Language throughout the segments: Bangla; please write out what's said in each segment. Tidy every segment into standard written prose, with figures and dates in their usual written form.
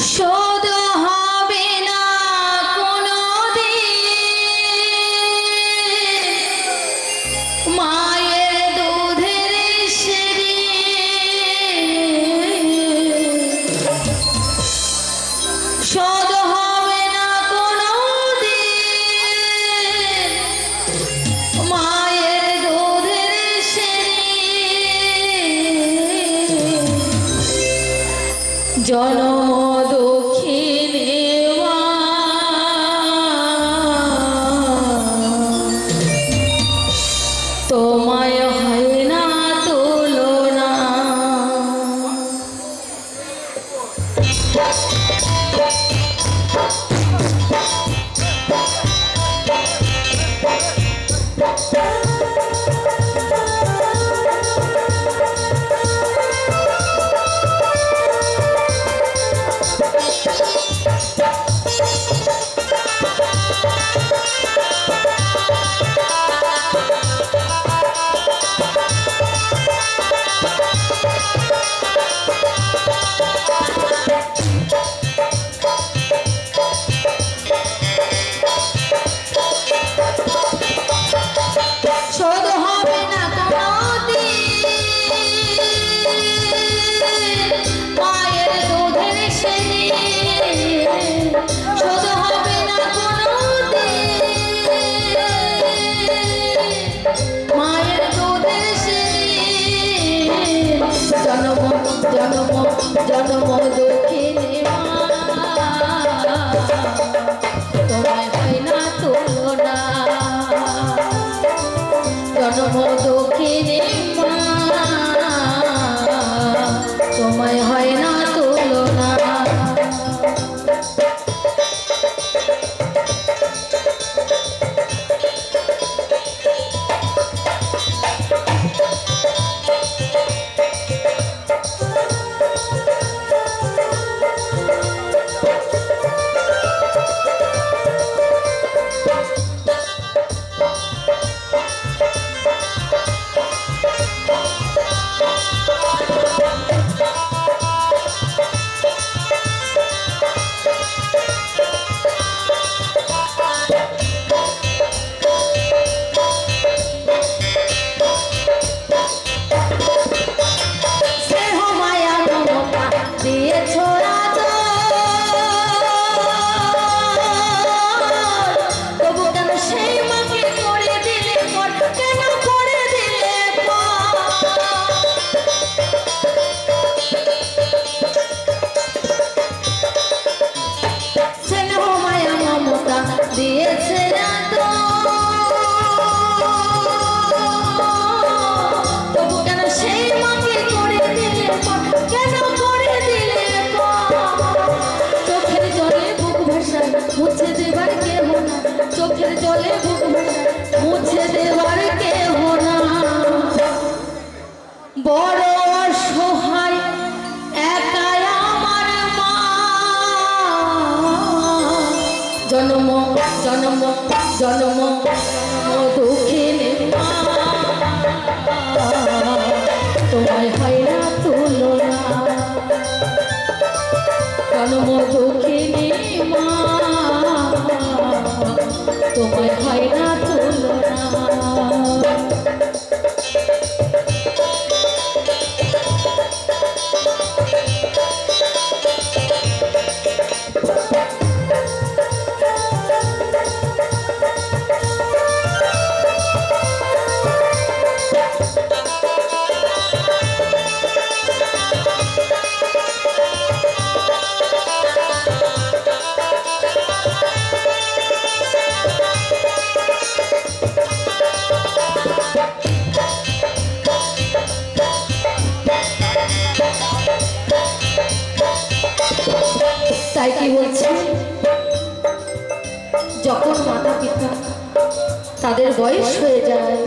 শোধ হবে না কোনোদিন মায়ের দুধের সেরি, শোধ হবে না কোনোদিন মায়ের দুধের সেরি। জনম দক্ষিণে মা তোমায় হয় না তুলনা। শোধ হবে না কোনোদিন মায়ের দুধের সেরি, শোধ হবে না কোনোদিন মায়ের দুধের সেরি। জনম জনম জনম দক্ষিণে মা তোমায় হয় না তুলনা। জনম দক্ষিণে মা তোমায় হয় না তুলনা। চোখের জলে বুক মুছে দেবার কেহ না, বড় অসহায় একাই আমার মা। জন্ম জন্ম জন্ম দক্ষিণে মা তোমায় হয় না তুলনা। জন্ম দক্ষিণে মা তোমায় হয় না তুলনা। তাই কি বলছে, যখন মাতা পিতা তাদের বয়স হয়ে যায়,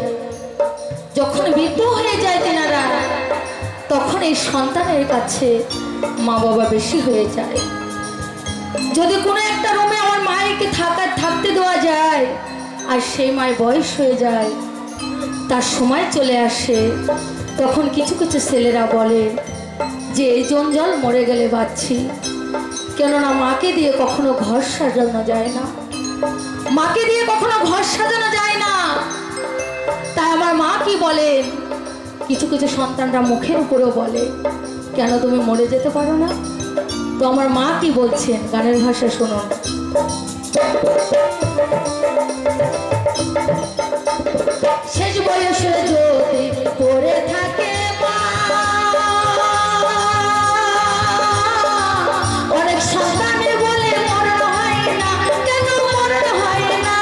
যখন বৃদ্ধ হয়ে যায় তেনারা, তখন এই সন্তানের কাছে মা বাবা বেশি হয়ে যায়। যদি কোনো একটা রুমে আমার মায়েরকে থাকতে দেওয়া যায় আর সেই মায়ের বয়স হয়ে যায়, তার সময় চলে আসে, তখন কিছু কিছু ছেলেরা বলে যে এই জঞ্জাল মরে গেলে বাঁচছি, কেননা মাকে দিয়ে কখনো ঘর সাজানো যায় না, মাকে দিয়ে কখনো ঘর সাজানো যায় না। তাই আমার মা কি বলেন, কিছু কিছু সন্তানরা মুখের উপরেও বলে, কেন তুমি মরে যেতে পারো না? তো আমার মা কি বলছেন গানের ভাষা শুনুন। শেষ বয়সে যদি পড়ে থাকে অনেক সন্তানের বলে মরণ হয় না, কেন মরণ হয় না?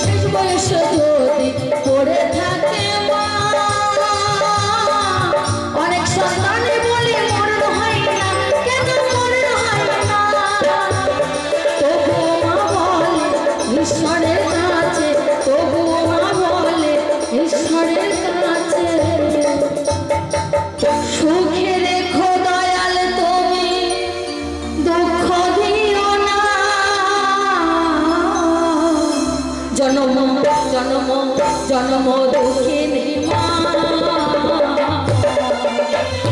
শেষ বয়সে যদি পড়ে থাকে অনেক সন্তানের বলে মরণ হয় না, কেন মরণ হয় না? তবুও মা বলে ঈশ্বরের কাছে, তবুও মা বলে ঈশ্বরের কাছে, সুখে রেখো দয়াল তুমি, দুঃখ দিও না। জনম জনম জনম দুঃখিনী মা,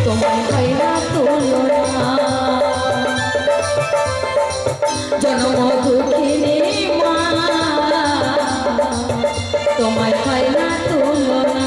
তোমায় হয় না তুলনা। জনম দুঃখিনী মা, তোমায় হয় না তুলনা।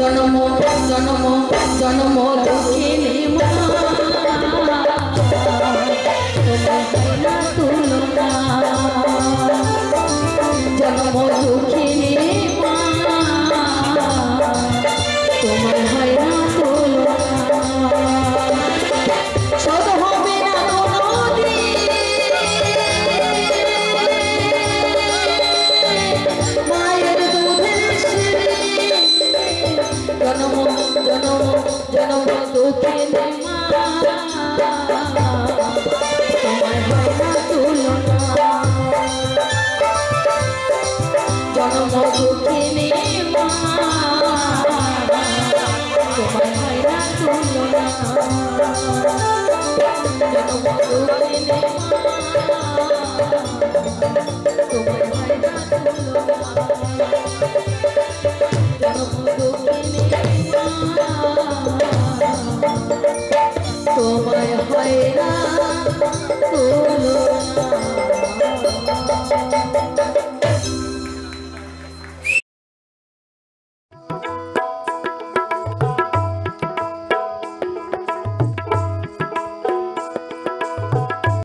জনম জনম জনম দুঃখিনী মা, তোমায় হয় না তুলনা। জনম দুঃখিনী মা, তোমায় হয় না তুলনা। শত হবে না কোনোদিন মায়ের দুধের স্মৃতি। জনম জনম জনম দুঃখিনী মা, তোমায় হয় না তুলনা। জনম দুঃখিনী মা, তোমায় হয় না তুলনা। জনম দুঃখিনী মা, তোমায় হয় না তুলনা। জনম দুঃখিনী মা, তোমায় হয় না তুলনা।